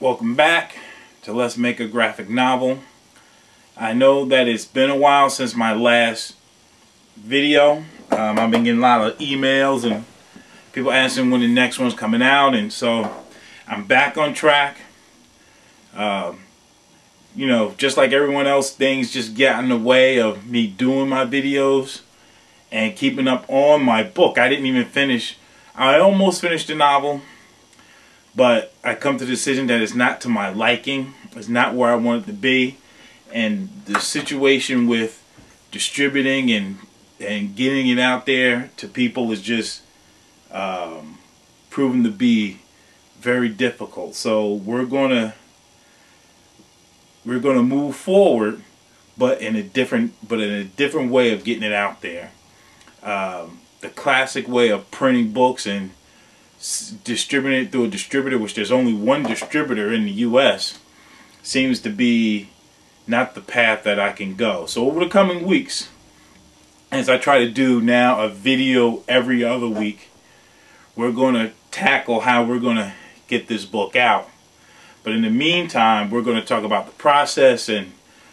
Welcome back to Let's Make a Graphic Novel. I know that it's been a while since my last video. I've been getting a lot of emails and people asking when the next one's coming out, and so I'm back on track. You know, just like everyone else, things just get in the way of me doing my videos and keeping up on my book. I didn't even finish. I almost finished the novel, but I come to the decision that it's not to my liking. It's not where I want it to be. And the situation with distributing and getting it out there to people is just proven to be very difficult. So we're gonna move forward, but in a different way of getting it out there. The classic way of printing books and distributing it through a distributor, which there's only one distributor in the US, seems to be not the path that I can go. So over the coming weeks, as I try to do now a video every other week, we're going to tackle how we're going to get this book out. But in the meantime, we're going to talk about the process and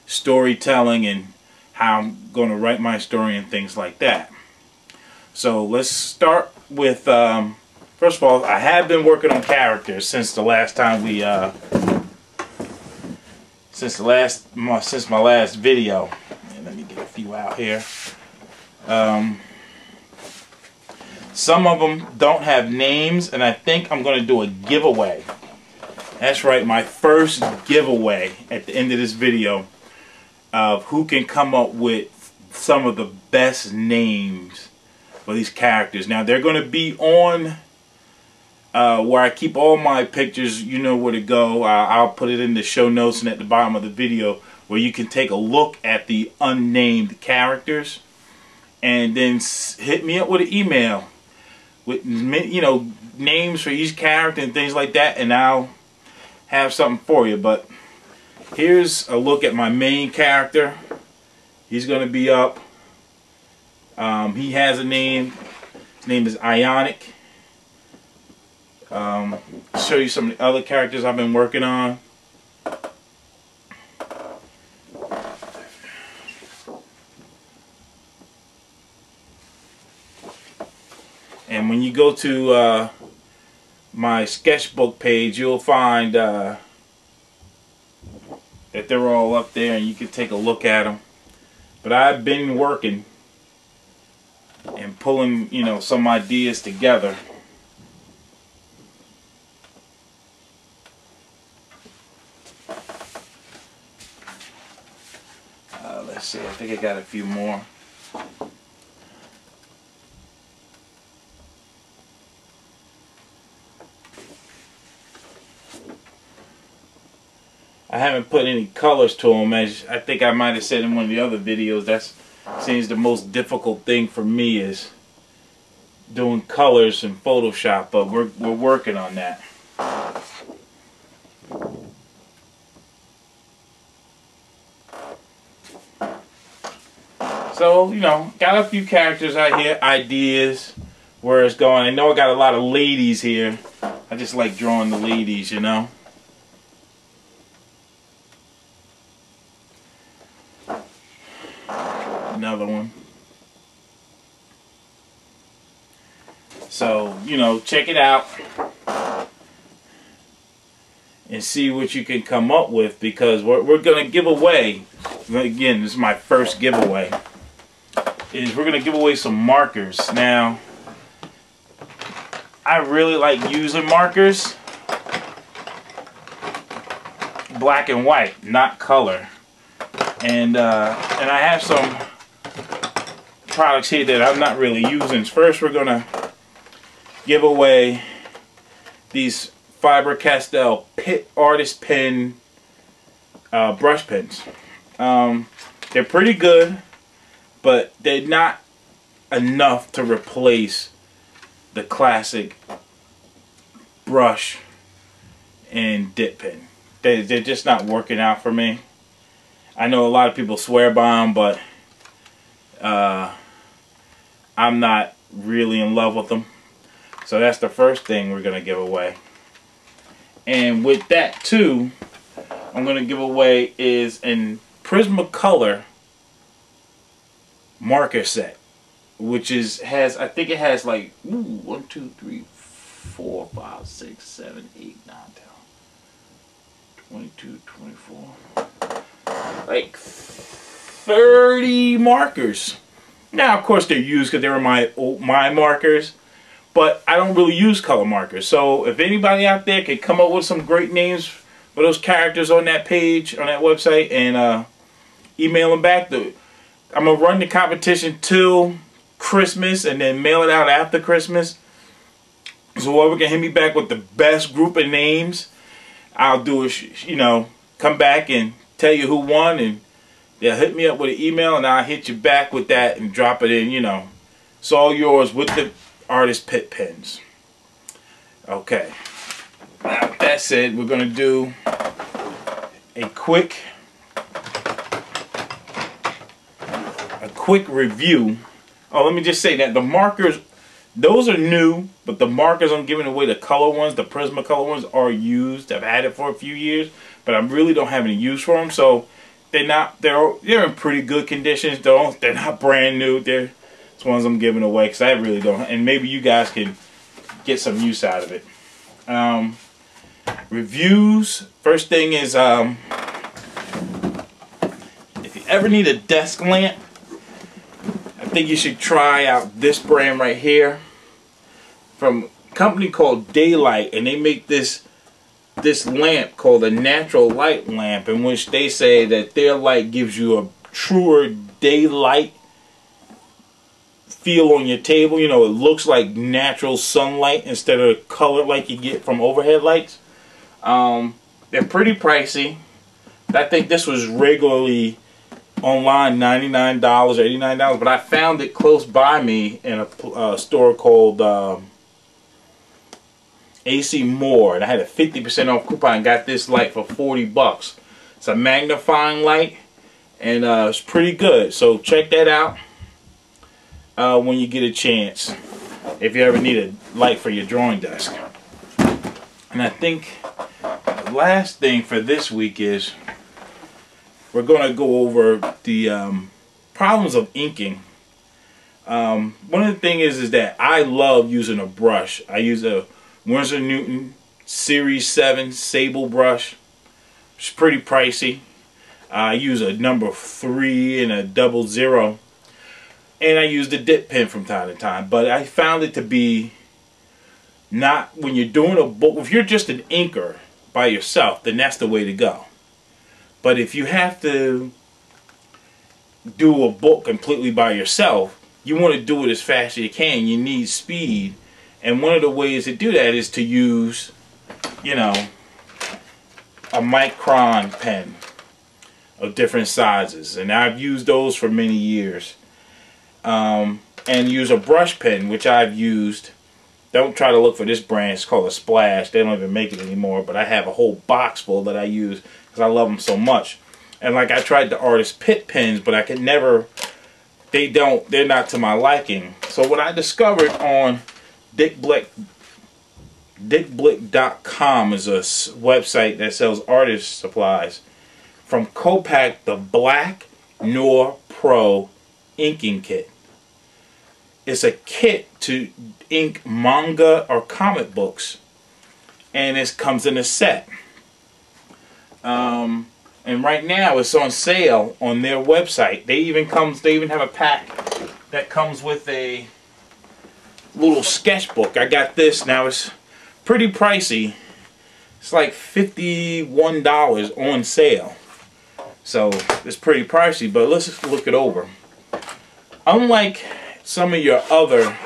storytelling and how I'm going to write my story and things like that. So let's start with, first of all, I have been working on characters since the last time we, since my last video. And let me get a few out here. Some of them don't have names, and I think I'm going to do a giveaway. That's right, my first giveaway at the end of this video of who can come up with some of the best names for these characters. Now they're going to be on where I keep all my pictures. You know where to go. I'll put it in the show notes and at the bottom of the video where you can take a look at the unnamed characters, and then hit me up with an email with, you know, names for each character and things like that, and I'll have something for you. But here's a look at my main character. He's going to be up. He has a name. His name is Ionic. Show you some of the other characters I've been working on. And when you go to my sketchbook page, you'll find that they're all up there and you can take a look at them. But I've been working and pulling, you know, some ideas together. Let's see, I think I got a few more. I haven't put any colors to them, as I think I might have said in one of the other videos. That seems the most difficult thing for me is doing colors in Photoshop, but we're working on that. So, you know, got a few characters out here, ideas, where it's going. I know I got a lot of ladies here. I just like drawing the ladies, you know. Another one. So, you know, check it out and see what you can come up with, because we're going to give away, again, this is my first giveaway, is we're going to give away some markers. Now, I really like using markers black and white, not color. And I have some products here that I'm not really using. First, we're gonna give away these Faber-Castell Artist Pen brush pens. They're pretty good, but they're not enough to replace the classic brush and dip pen. They're just not working out for me. I know a lot of people swear by them, but I'm not really in love with them. So that's the first thing we're going to give away. And with that too, I'm going to give away is an Prismacolor marker set, which I think it has like 1, 2, 3, 4, 5, 6, 7, 8, 9, 10, 22, 24, like 30 markers. Now, of course, they're used because they were my markers, but I don't really use color markers. So if anybody out there can come up with some great names for those characters on that page, on that website, and email them back, I'm going to run the competition till Christmas and then mail it out after Christmas. So whoever can hit me back with the best group of names, I'll do it, you know, come back and tell you who won, and they'll hit me up with an email and I'll hit you back with that and drop it in, you know. It's all yours with the Artist Pitt pens. Okay. Now, with that said, we're going to do a quick review. Oh, let me just say that the markers, those are new, but the markers I'm giving away, the color ones, the Prismacolor ones, are used. I've had it for a few years, but I really don't have any use for them. So they're in pretty good conditions. They're not brand new. They're ones I'm giving away because I really don't, and maybe you guys can get some use out of it. Reviews. First thing is, if you ever need a desk lamp, I think you should try out this brand right here from a company called Daylight, and they make this lamp called a natural light lamp, in which they say that their light gives you a truer daylight feel on your table. You know, it looks like natural sunlight instead of color like you get from overhead lights. They're pretty pricey. I think this was regularly online $99, $89, but I found it close by me in a store called AC Moore, and I had a 50% off coupon and got this light for 40 bucks. It's a magnifying light, and it's pretty good. So check that out when you get a chance, if you ever need a light for your drawing desk. And I think the last thing for this week is we're going to go over the problems of inking. One of the things is that I love using a brush. I use a Winsor Newton Series 7 Sable brush. It's pretty pricey. I use a number 3 and a 00. And I use the dip pen from time to time. But I found it to be not, when you're doing a book, if you're just an inker by yourself, then that's the way to go. But if you have to do a book completely by yourself, you want to do it as fast as you can. You need speed. And one of the ways to do that is to use, you know, a micron pen of different sizes. And I've used those for many years. And use a brush pen, which I've used. Don't try to look for this brand. It's called a Splash. They don't even make it anymore. But I have a whole box full that I use because I love them so much. And like, I tried the Artist Pitt pens, but I could never, they're not to my liking. So what I discovered on dickblick.com is a website that sells artist supplies. From Copac, the Black Noir Pro inking kit. It's a kit to ink manga or comic books, and it comes in a set. And right now it's on sale on their website. They even have a pack that comes with a little sketchbook. I got this now. It's pretty pricey. It's like $51 on sale. So it's pretty pricey, but let's just look it over. Unlike some of your other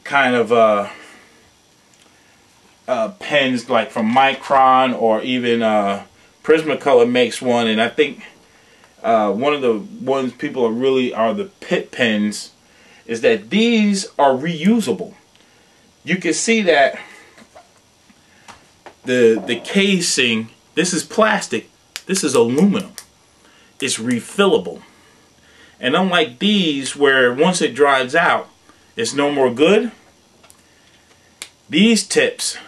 kind of pens, like from Micron or even Prismacolor makes one, and I think one of the ones people are the Pitt pens, is that these are reusable. You can see that the casing, this is plastic, this is aluminum. It's refillable. And unlike these, where once it dries out, it's no more good, these tips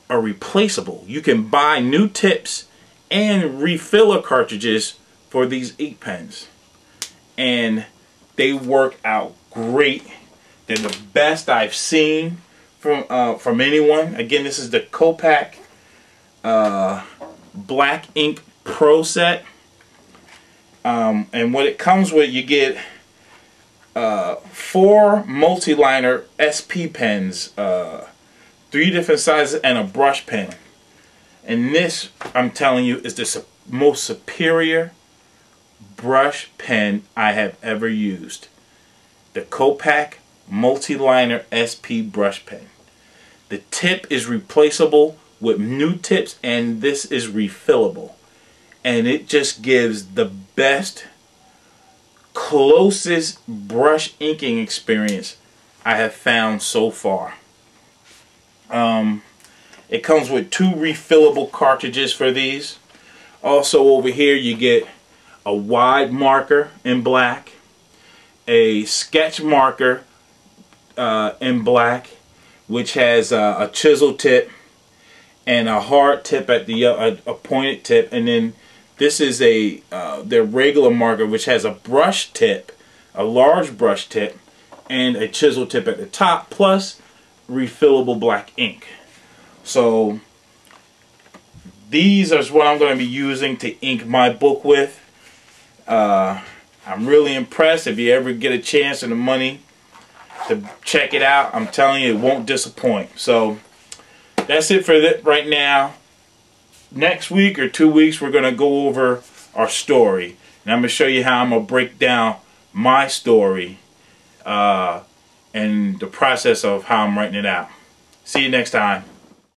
are replaceable. You can buy new tips and refiller cartridges for these ink pens, and they work out great. They're the best I've seen from anyone. Again, this is the Copic Black Ink Pro set, and what it comes with, you get 4 multi-liner SP pens, 3 different sizes, and a brush pen. And this, I'm telling you, is the most superior brush pen I have ever used. The Copic multi-liner SP brush pen. The tip is replaceable with new tips, and this is refillable. And it just gives the best, closest brush inking experience I have found so far. It comes with 2 refillable cartridges for these. Also over here you get a wide marker in black, a sketch marker in black, which has a chisel tip and a hard tip at the a pointed tip, and then this is their regular marker, which has a brush tip, a large brush tip, and a chisel tip at the top, plus refillable black ink. So these are what I'm going to be using to ink my book with. I'm really impressed. If you ever get a chance and the money to check it out, I'm telling you, it won't disappoint. So that's it for right now. Next week or 2 weeks, we're going to go over our story, and I'm going to show you how I'm going to break down my story and the process of how I'm writing it out. See you next time.